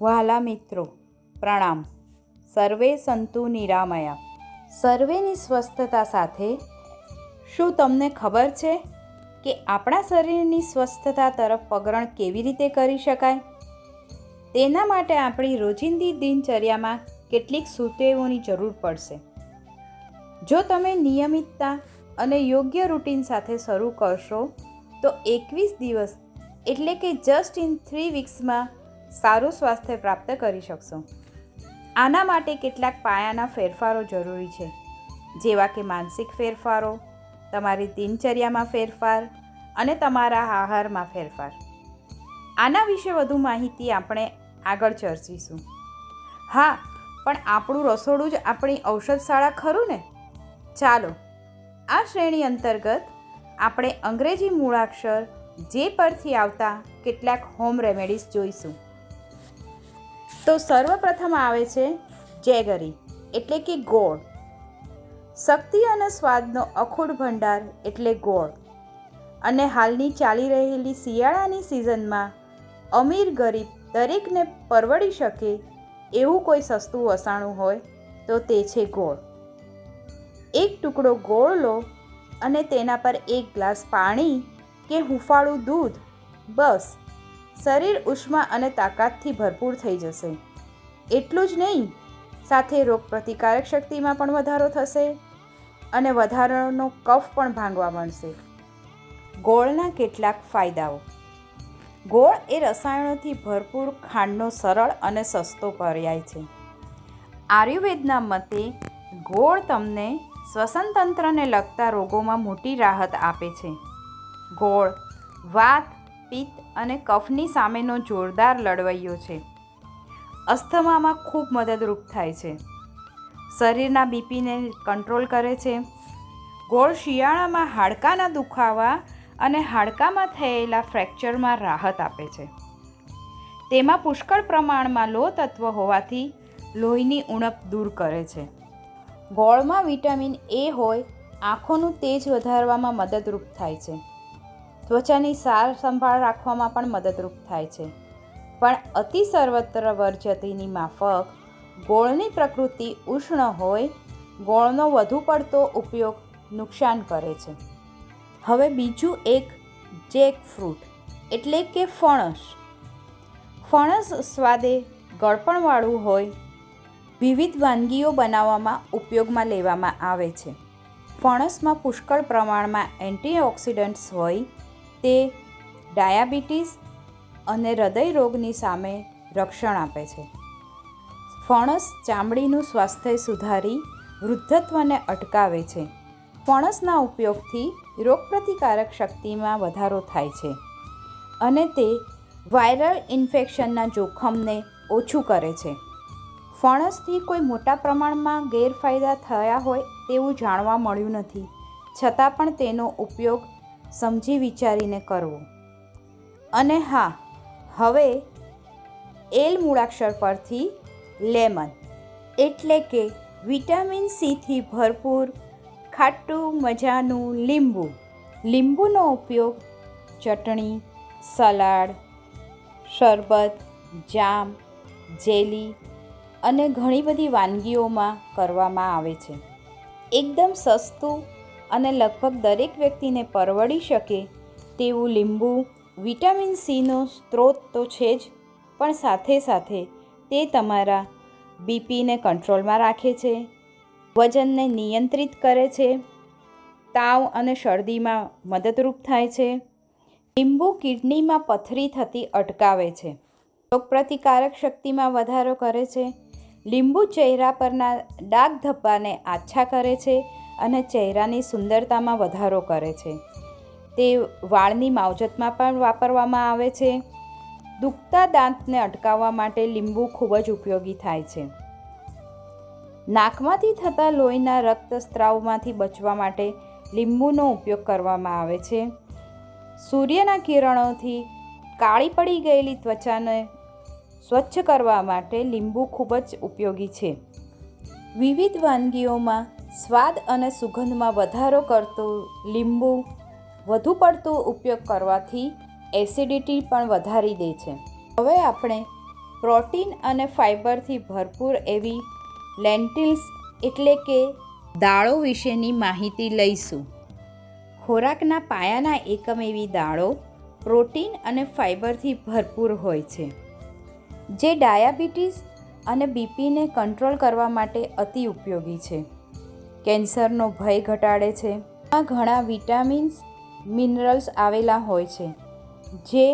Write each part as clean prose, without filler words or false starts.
વહાલા મિત્રો, પ્રણામ. સર્વે સંતુ નિરામયા. સર્વેની સ્વસ્થતા સાથે શું તમને ખબર છે કે આપણા શરીરની સ્વસ્થતા તરફ પગરણ કેવી રીતે કરી શકાય? તેના માટે આપણી રોજિંદી દિનચર્યામાં કેટલીક સુટેવોની જરૂર પડશે. જો તમે નિયમિતતા અને યોગ્ય રૂટીન સાથે શરૂ કરશો તો 21 દિવસ એટલે કે જસ્ટ ઇન 3 વીક્સમાં સારું સ્વાસ્થ્ય પ્રાપ્ત કરી શકશો. આના માટે કેટલાક પાયાના ફેરફારો જરૂરી છે, જેવા કે માનસિક ફેરફારો, તમારી દિનચર્યામાં ફેરફાર અને તમારા આહારમાં ફેરફાર. આના વિશે વધુ માહિતી આપણે આગળ ચર્ચીશું. હા, પણ આપણું રસોડું જ આપણી ઔષધશાળા ખરું ને? ચાલો, આ શ્રેણી અંતર્ગત આપણે અંગ્રેજી મૂળાક્ષર જે પરથી આવતા કેટલાક હોમ રેમેડીઝ જોઈશું. તો સર્વપ્રથમ આવે છે જેગરી એટલે કે ગોળ. શક્તિ અને સ્વાદનો અખૂટ ભંડાર એટલે ગોળ. અને હાલની ચાલી રહેલી શિયાળાની સિઝનમાં અમીર ગરીબ દરેકને પરવડી શકે એવું કોઈ સસ્તું વસાણું હોય તો તે છે ગોળ. એક ટુકડો ગોળ લો અને તેના પર 1 ગ્લાસ પાણી કે હૂંફાળું દૂધ. બસ, શરીર ઉષ્મા અને તાકાતથી ભરપૂર થઈ જશે. એટલું જ નહીં, સાથે રોગપ્રતિકારક શક્તિમાં પણ વધારો થશે અને વધારાનો કફ પણ ભાંગવા મળશે. ગોળના કેટલાક ફાયદાઓ. ગોળ એ રસાયણોથી ભરપૂર ખાંડનો સરળ અને સસ્તો પર્યાય છે. આયુર્વેદના મતે ગોળ તમને શ્વસન તંત્રને લગતા રોગોમાં મોટી રાહત આપે છે. ગોળ વાત, પિત્ત અને કફની સામેનો જોરદાર લડવૈયો છે. અસ્થમામાં ખૂબ મદદરૂપ થાય છે. શરીરના બીપીને કંટ્રોલ કરે છે. ગોળ શિયાળામાં હાડકાના દુખાવા અને હાડકામાં થયેલા ફ્રેક્ચરમાં રાહત આપે છે. તેમાં પુષ્કળ પ્રમાણમાં લોહ તત્વ હોવાથી લોહીની ઉણપ દૂર કરે છે. ગોળમાં વિટામિન એ હોય આંખોનું તેજ વધારવામાં મદદરૂપ થાય છે. ત્વચાની સાર સંભાળ રાખવામાં પણ મદદરૂપ થાય છે. પણ અતિ સર્વત્ર વર્જ્યતીની માફક ગોળની પ્રકૃતિ ઉષ્ણ હોય ગોળનો વધુ પડતો ઉપયોગ નુકસાન કરે છે. હવે બીજું એક જેકફ્રૂટ એટલે કે ફણસ. ફણસ સ્વાદે ગળપણવાળું હોય વિવિધ વાનગીઓ બનાવવામાં ઉપયોગમાં લેવામાં આવે છે. ફણસમાં પુષ્કળ પ્રમાણમાં એન્ટીઓક્સિડન્ટ્સ હોય તે ડાયાબિટીસ અને હૃદય રોગની સામે રક્ષણ આપે છે. ફણસ ચામડીનું સ્વાસ્થ્ય સુધારી વૃદ્ધત્વને અટકાવે છે. ફણસના ઉપયોગથી રોગપ્રતિકારક શક્તિમાં વધારો થાય છે અને તે વાયરલ ઇન્ફેક્શનના જોખમને ઓછું કરે છે. ફણસથી કોઈ મોટા પ્રમાણમાં ગેરફાયદા થયા હોય તેવું જાણવા મળ્યું નથી, છતાં પણ તેનો ઉપયોગ સમજી વિચારીને કરવો. અને હા, હવે એલ મૂળાક્ષર પરથી લેમન એટલે કે વિટામિન સીથી ભરપૂર ખાટું મજાનું લીંબુ. લીંબુનો ઉપયોગ ચટણી, સલાડ, શરબત, જામ, જેલી અને ઘણી બધી વાનગીઓમાં કરવામાં આવે છે. એકદમ સસ્તું અને લગભગ દરેક વ્યક્તિને પરવડી શકે તેવું લીંબુ વિટામિન સીનો સ્ત્રોત તો છે જ, પણ સાથે સાથે તે તમારા બીપીને કંટ્રોલમાં રાખે છે, વજનને નિયંત્રિત કરે છે, તાવ અને શરદીમાં મદદરૂપ થાય છે. લીંબુ કિડનીમાં પથરી થતી અટકાવે છે, રોગપ્રતિકારક શક્તિમાં વધારો કરે છે. લીંબુ ચહેરા પરના ડાઘ ધબ્બાને આછા કરે છે અને ચહેરાની સુંદરતામાં વધારો કરે છે. તે વાળની માવજતમાં પણ વાપરવામાં આવે છે. દુખતા દાંતને અટકાવવા માટે લીંબુ ખૂબ જ ઉપયોગી થાય છે. નાકમાંથી થતા લોહીના રક્તસ્રાવમાંથી બચવા માટે લીંબુનો ઉપયોગ કરવામાં આવે છે. સૂર્યના કિરણોથી કાળી પડી ગયેલી ત્વચાને સ્વચ્છ કરવા માટે લીંબુ ખૂબ જ ઉપયોગી છે. વિવિધ વાનગીઓમાં સ્વાદ અને સુગંધમાં વધારો કરતું લીંબુ વધુ પડતો ઉપયોગ કરવાથી એસિડિટી પણ વધારી દે છે. હવે આપણે પ્રોટીન અને ફાઇબરથી ભરપૂર એવી લેન્ટિલ્સ એટલે કે દાળો વિશેની માહિતી લઈશું. ખોરાકના પાયાના એકમ એવી દાળો પ્રોટીન અને ફાઇબરથી ભરપૂર હોય છે, જે ડાયાબિટીસ અને બીપીને કંટ્રોલ કરવા માટે અતિ ઉપયોગી છે. કેન્સરનો ભય ઘટાડે છે. આ ઘણા વિટામિન્સ, મિનરલ્સ આવેલા હોય છે, જે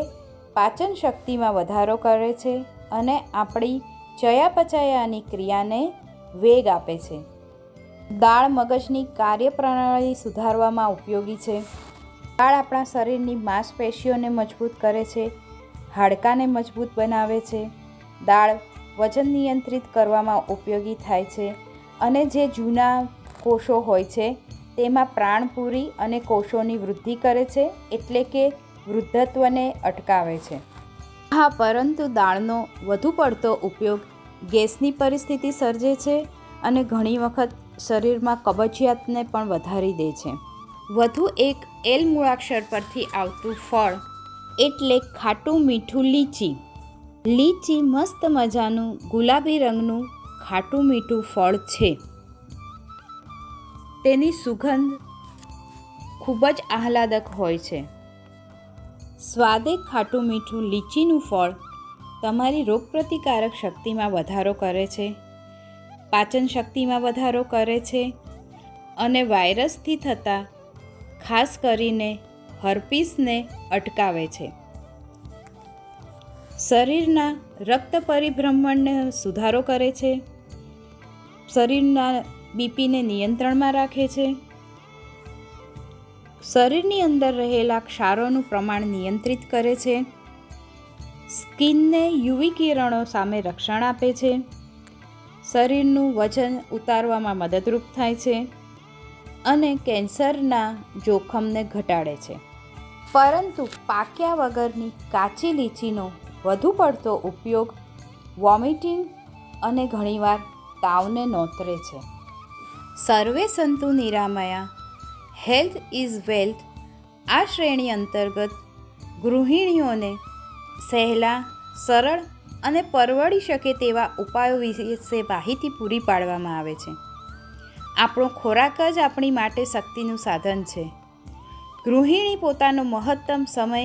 પાચન શક્તિમાં વધારો કરે છે અને આપણી ચયાપચયની ક્રિયાને વેગ આપે છે. દાળ મગજની કાર્યપ્રણાલી સુધારવામાં ઉપયોગી છે. દાળ આપણા શરીરની માંસપેશીઓને મજબૂત કરે છે, હાડકાને મજબૂત બનાવે છે. દાળ વજન નિયંત્રિત કરવામાં ઉપયોગી થાય છે અને જે જૂના કોષો હોય છે તેમાં પ્રાણ પૂરી અને કોષોની વૃદ્ધિ કરે છે, એટલે કે વૃદ્ધત્વને અટકાવે છે. હા, પરંતુ દાળનો વધુ પડતો ઉપયોગ ગેસની પરિસ્થિતિ સર્જે છે અને ઘણી વખત શરીરમાં કબજિયાતને પણ વધારી દે છે. વધુ એક એલ મૂળાક્ષર પરથી આવતું ફળ એટલે ખાટું મીઠું લીચી. લીચી મસ્ત મજાનું ગુલાબી રંગનું ખાટું મીઠું ફળ છે. તેની સુગંધ ખૂબ જ આહલાદક હોય છે. સ્વાદે ખાટું મીઠું લીચીનું ફળ તમારી રોગપ્રતિકારક શક્તિમાં વધારો કરે છે, પાચન શક્તિમાં વધારો કરે છે અને વાયરસથી થતા ખાસ કરીને હર્પીસને અટકાવે છે. શરીરના રક્ત પરિભ્રમણને સુધારો કરે છે, શરીરના બીપીને નિયંત્રણમાં રાખે છે, શરીરની અંદર રહેલા ક્ષારોનું પ્રમાણ નિયંત્રિત કરે છે, સ્કિનને યુવી કિરણો સામે રક્ષણ આપે છે, શરીરનું વજન ઉતારવામાં મદદરૂપ થાય છે અને કેન્સરના જોખમને ઘટાડે છે. પરંતુ પાક્યા વગરની કાચી લીચીનો વધુ પડતો ઉપયોગ વોમિટિંગ અને ઘણીવાર તાવને નોતરે છે. સર્વે સંતુ નિરામયા, હેલ્થ ઇઝ વેલ્થ આ શ્રેણી અંતર્ગત ગૃહિણીઓને સહેલા, સરળ અને પરવડી શકે તેવા ઉપાયો વિશે માહિતી પૂરી પાડવામાં આવે છે. આપણો ખોરાક જ આપણી માટે શક્તિનું સાધન છે. ગૃહિણી પોતાનો મહત્તમ સમય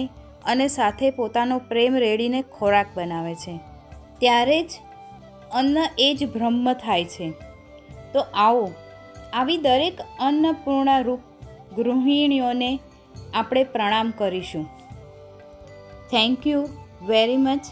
અને સાથે પોતાનો પ્રેમ રેડીને ખોરાક બનાવે છે, ત્યારે જ અન્ન એ જ બ્રહ્મ થાય છે. તો આવો, આવી દરેક અન્નપૂર્ણા રૂપ ગૃહિણીઓને આપણે પ્રણામ કરીશું. Thank you very much.